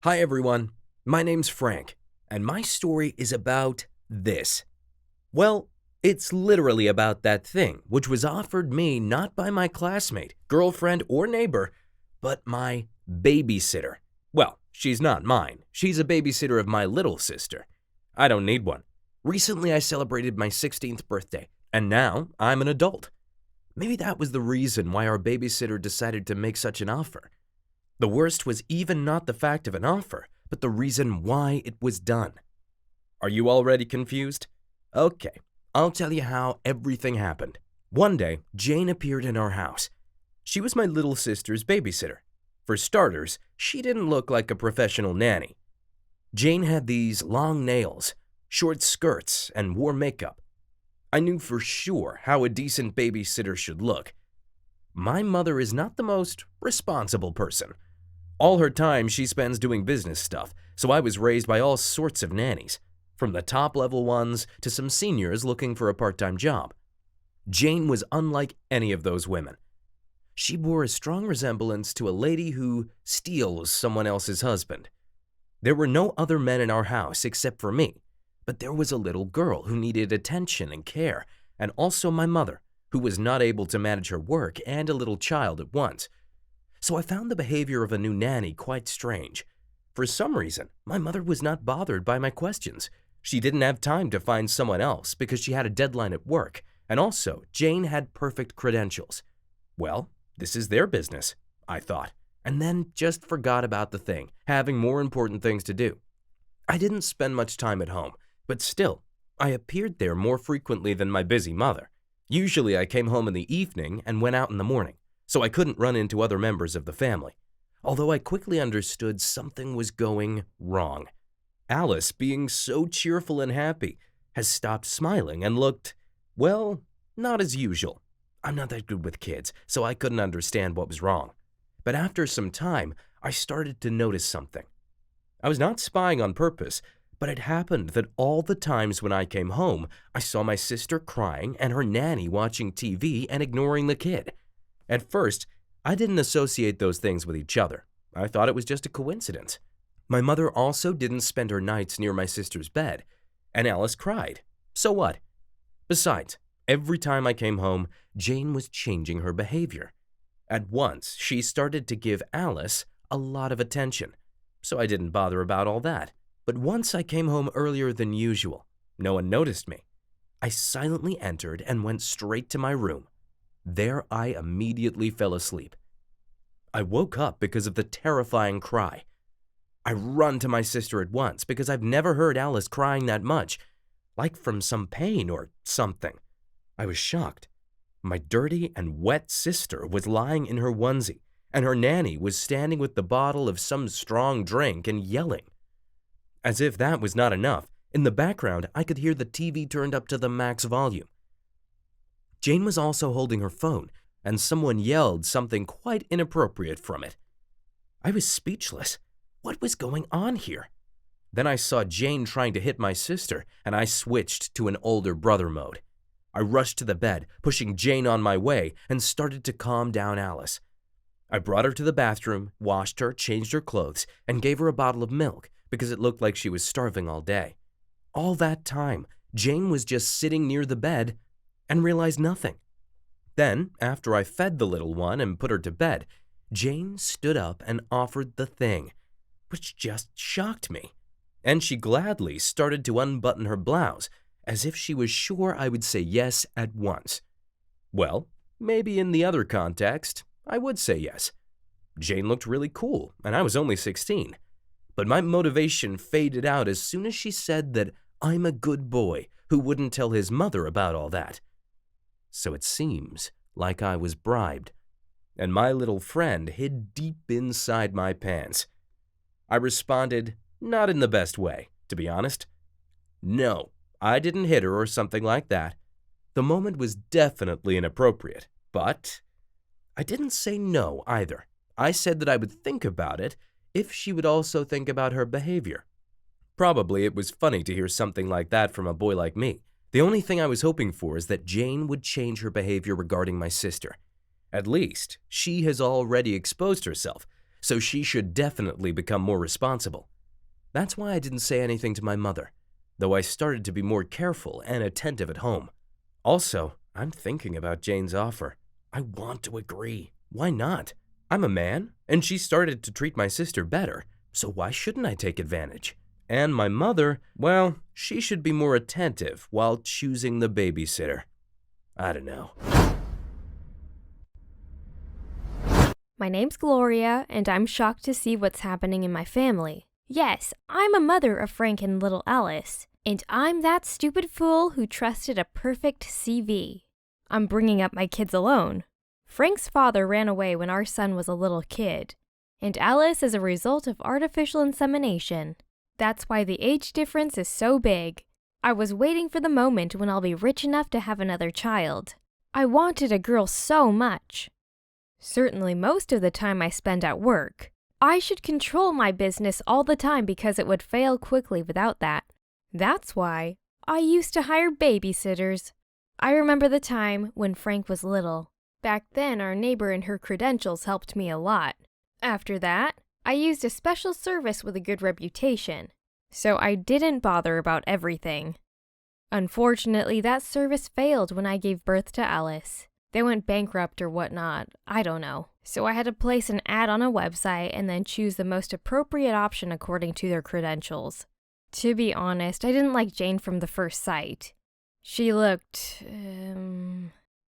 Hi everyone, my name's Frank, and my story is about this. Well, it's literally about that thing which was offered me not by my classmate, girlfriend, or neighbor, but my babysitter. Well, she's not mine. She's a babysitter of my little sister. I don't need one. Recently I celebrated my 16th birthday, and now I'm an adult. Maybe that was the reason why our babysitter decided to make such an offer. The worst was even not the fact of an offer, but the reason why it was done. Are you already confused? Okay, I'll tell you how everything happened. One day, Jane appeared in our house. She was my little sister's babysitter. For starters, she didn't look like a professional nanny. Jane had these long nails, short skirts, and wore makeup. I knew for sure how a decent babysitter should look. My mother is not the most responsible person. All her time she spends doing business stuff, so I was raised by all sorts of nannies, from the top-level ones to some seniors looking for a part-time job. Jane was unlike any of those women. She bore a strong resemblance to a lady who steals someone else's husband. There were no other men in our house except for me, but there was a little girl who needed attention and care, and also my mother, who was not able to manage her work and a little child at once. So I found the behavior of a new nanny quite strange. For some reason, my mother was not bothered by my questions. She didn't have time to find someone else because she had a deadline at work, and also Jane had perfect credentials. Well, this is their business, I thought, and then just forgot about the thing, having more important things to do. I didn't spend much time at home, but still, I appeared there more frequently than my busy mother. Usually I came home in the evening and went out in the morning, so I couldn't run into other members of the family, although I quickly understood something was going wrong. Alice, being so cheerful and happy, has stopped smiling and looked, well, not as usual. I'm not that good with kids, so I couldn't understand what was wrong. But after some time, I started to notice something. I was not spying on purpose, but it happened that all the times when I came home, I saw my sister crying and her nanny watching TV and ignoring the kid. At first, I didn't associate those things with each other. I thought it was just a coincidence. My mother also didn't spend her nights near my sister's bed, and Alice cried. So what? Besides, every time I came home, Jane was changing her behavior. At once, she started to give Alice a lot of attention, so I didn't bother about all that. But once I came home earlier than usual, no one noticed me. I silently entered and went straight to my room. There I immediately fell asleep. I woke up because of the terrifying cry. I run to my sister at once because I've never heard Alice crying that much, like from some pain or something. I was shocked. My dirty and wet sister was lying in her onesie, and her nanny was standing with the bottle of some strong drink and yelling. As if that was not enough, in the background I could hear the TV turned up to the max volume. Jane was also holding her phone, and someone yelled something quite inappropriate from it. I was speechless. What was going on here? Then I saw Jane trying to hit my sister, and I switched to an older brother mode. I rushed to the bed, pushing Jane on my way, and started to calm down Alice. I brought her to the bathroom, washed her, changed her clothes, and gave her a bottle of milk because it looked like she was starving all day. All that time, Jane was just sitting near the bed and realized nothing. Then, after I fed the little one and put her to bed, Jane stood up and offered the thing, which just shocked me. And she gladly started to unbutton her blouse, as if she was sure I would say yes at once. Well, maybe in the other context, I would say yes. Jane looked really cool, and I was only 16. But my motivation faded out as soon as she said that I'm a good boy who wouldn't tell his mother about all that. So it seems like I was bribed, and my little friend hid deep inside my pants. I responded, not in the best way, to be honest. No, I didn't hit her or something like that. The moment was definitely inappropriate, but I didn't say no either. I said that I would think about it if she would also think about her behavior. Probably it was funny to hear something like that from a boy like me. The only thing I was hoping for is that Jane would change her behavior regarding my sister. At least, she has already exposed herself, so she should definitely become more responsible. That's why I didn't say anything to my mother, though I started to be more careful and attentive at home. Also, I'm thinking about Jane's offer. I want to agree. Why not? I'm a man, and she started to treat my sister better, so why shouldn't I take advantage? And my mother, well, she should be more attentive while choosing the babysitter. I don't know. My name's Gloria, and I'm shocked to see what's happening in my family. Yes, I'm a mother of Frank and little Alice, and I'm that stupid fool who trusted a perfect CV. I'm bringing up my kids alone. Frank's father ran away when our son was a little kid, and Alice is a result of artificial insemination. That's why the age difference is so big. I was waiting for the moment when I'll be rich enough to have another child. I wanted a girl so much. Certainly most of the time I spend at work. I should control my business all the time because it would fail quickly without that. That's why I used to hire babysitters. I remember the time when Frank was little. Back then, our neighbor and her credentials helped me a lot. After that, I used a special service with a good reputation, so I didn't bother about everything. Unfortunately, that service failed when I gave birth to Alice. They went bankrupt or whatnot, I don't know. So I had to place an ad on a website and then choose the most appropriate option according to their credentials. To be honest, I didn't like Jane from the first sight. She looked,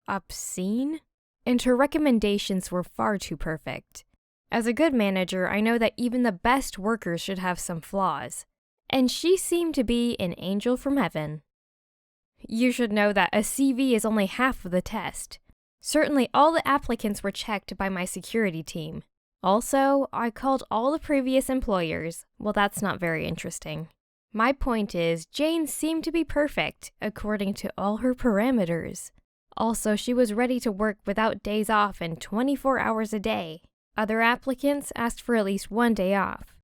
obscene? And her recommendations were far too perfect. As a good manager, I know that even the best workers should have some flaws. And she seemed to be an angel from heaven. You should know that a CV is only half of the test. Certainly all the applicants were checked by my security team. Also, I called all the previous employers. Well, that's not very interesting. My point is, Jane seemed to be perfect, according to all her parameters. Also, she was ready to work without days off and 24 hours a day. Other applicants asked for at least one day off.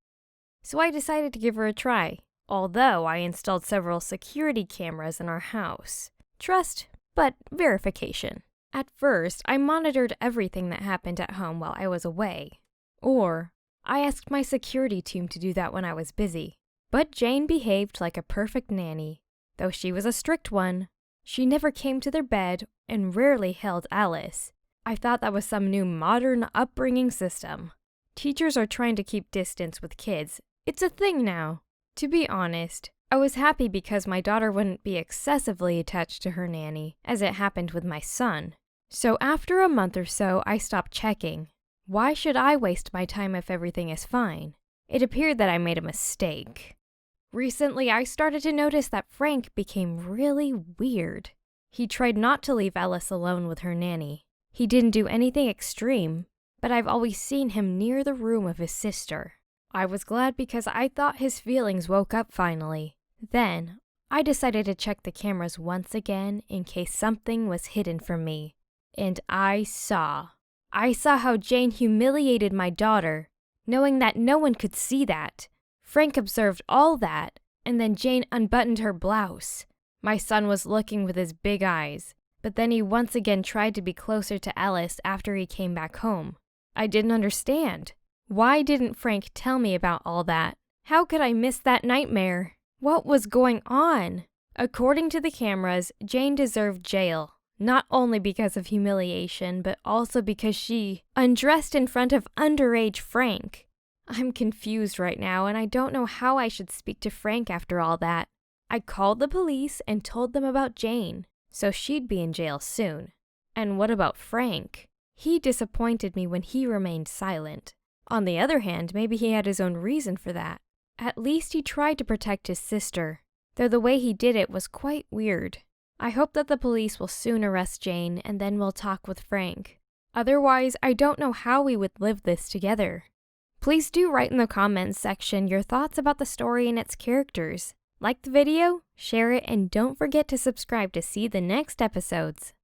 So I decided to give her a try, although I installed several security cameras in our house. Trust, but verification. At first, I monitored everything that happened at home while I was away. Or, I asked my security team to do that when I was busy. But Jane behaved like a perfect nanny, though she was a strict one. She never came to their bed and rarely held Alice. I thought that was some new modern upbringing system. Teachers are trying to keep distance with kids. It's a thing now. To be honest, I was happy because my daughter wouldn't be excessively attached to her nanny, as it happened with my son. So after a month or so, I stopped checking. Why should I waste my time if everything is fine? It appeared that I made a mistake. Recently, I started to notice that Frank became really weird. He tried not to leave Alice alone with her nanny. He didn't do anything extreme, but I've always seen him near the room of his sister. I was glad because I thought his feelings woke up finally. Then, I decided to check the cameras once again in case something was hidden from me. And I saw how Jane humiliated my daughter, knowing that no one could see that. Frank observed all that, and then Jane unbuttoned her blouse. My son was looking with his big eyes, but then he once again tried to be closer to Alice after he came back home. I didn't understand. Why didn't Frank tell me about all that? How could I miss that nightmare? What was going on? According to the cameras, Jane deserved jail, not only because of humiliation, but also because she undressed in front of underage Frank. I'm confused right now, and I don't know how I should speak to Frank after all that. I called the police and told them about Jane, so she'd be in jail soon. And what about Frank? He disappointed me when he remained silent. On the other hand, maybe he had his own reason for that. At least he tried to protect his sister, though the way he did it was quite weird. I hope that the police will soon arrest Jane and then we'll talk with Frank. Otherwise, I don't know how we would live this together. Please do write in the comments section your thoughts about the story and its characters. Like the video, share it, and don't forget to subscribe to see the next episodes.